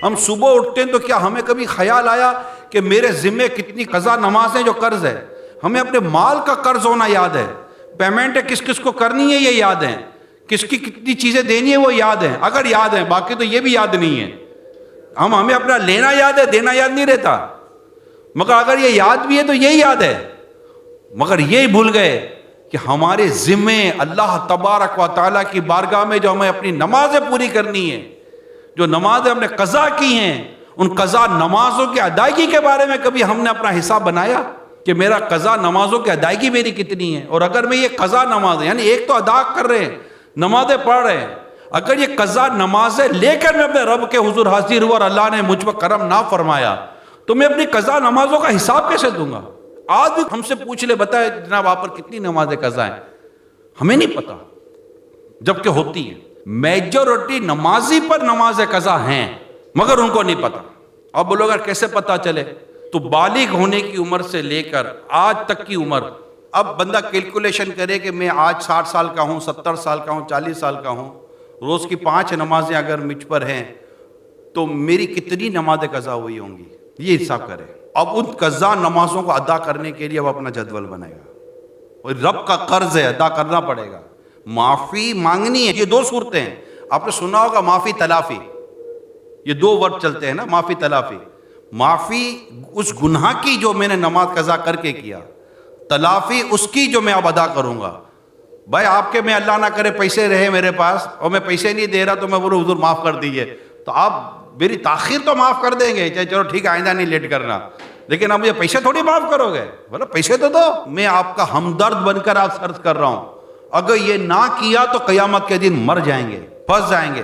ہم صبح اٹھتے ہیں تو کیا ہمیں کبھی خیال آیا کہ میرے ذمے کتنی قضا نماز ہے جو قرض ہے؟ ہمیں اپنے مال کا قرض ہونا یاد ہے، پیمنٹ کس کس کو کرنی ہے یہ یاد ہے، کس کی کتنی چیزیں دینی ہے وہ یاد ہے، اگر یاد ہے، باقی تو یہ بھی یاد نہیں ہے۔ ہمیں اپنا لینا یاد ہے، دینا یاد نہیں رہتا، مگر اگر یہ یاد بھی ہے تو یہی یاد ہے، مگر یہی بھول گئے کہ ہمارے ذمے اللہ تبارک و تعالیٰ کی بارگاہ میں جو ہمیں اپنی نمازیں پوری کرنی ہے، جو نمازیں ہم نے قضا کی ہیں، ان قضا نمازوں کی ادائیگی کے بارے میں کبھی ہم نے اپنا حساب بنایا کہ میرا قضا نمازوں کی ادائیگی میری کتنی ہے؟ اور اگر میں یہ قضا نماز یعنی ایک تو ادا کر رہے ہیں، نمازیں پڑھ رہے ہیں، اگر یہ قضا نمازیں لے کر میں اپنے رب کے حضور حاضر ہوا اور اللہ نے مجھ پر کرم نہ فرمایا تو میں اپنی قضا نمازوں کا حساب کیسے دوں گا؟ آج بھی ہم سے پوچھ لے، بتائے جناب آپ پر کتنی نمازیں قضا ہیں؟ ہمیں نہیں پتا، جبکہ ہوتی ہیں۔ میجورٹی نمازی پر نماز قضا ہیں مگر ان کو نہیں پتا۔ اب بولو اگر کیسے پتا چلے؟ تو بالغ ہونے کی عمر سے لے کر آج تک کی عمر، اب بندہ کیلکولیشن کرے کہ میں آج 60 سال کا ہوں، 70 سال کا ہوں، 40 سال کا ہوں، روز کی 5 نمازیں اگر مجھ پر ہیں تو میری کتنی نمازیں قضا ہوئی ہوں گی، یہ حساب کرے۔ اب ان قضا نمازوں کو ادا کرنے کے لیے اب اپنا جدول بنائے گا، اور رب کا قرض ہے، ادا کرنا پڑے گا، معافی مانگنی ہے۔ یہ 2 صورتیں ہیں، آپ نے سنا ہوگا معافی تلافی، یہ 2 ورڈ چلتے ہیں نا، معافی تلافی۔ معافی اس گناہ کی جو میں نے نماز قضا کر کے کیا، تلافی اس کی جو میں اب ادا کروں گا۔ بھائی آپ کے میں اللہ نہ کرے پیسے رہے میرے پاس اور میں پیسے نہیں دے رہا تو میں بولوں حضور معاف کر دیجئے، تو آپ میری تاخیر تو معاف کر دیں گے، چلو ٹھیک ہے آئندہ نہیں لیٹ کرنا، لیکن اب مجھے پیسے تھوڑی معاف کرو گے، بولو پیسے تو دو، میں آپ کا ہمدرد بن کر آپ سے عرض کر رہا ہوں، اگر یہ نہ کیا تو قیامت کے دن مر جائیں گے، پھنس جائیں گے۔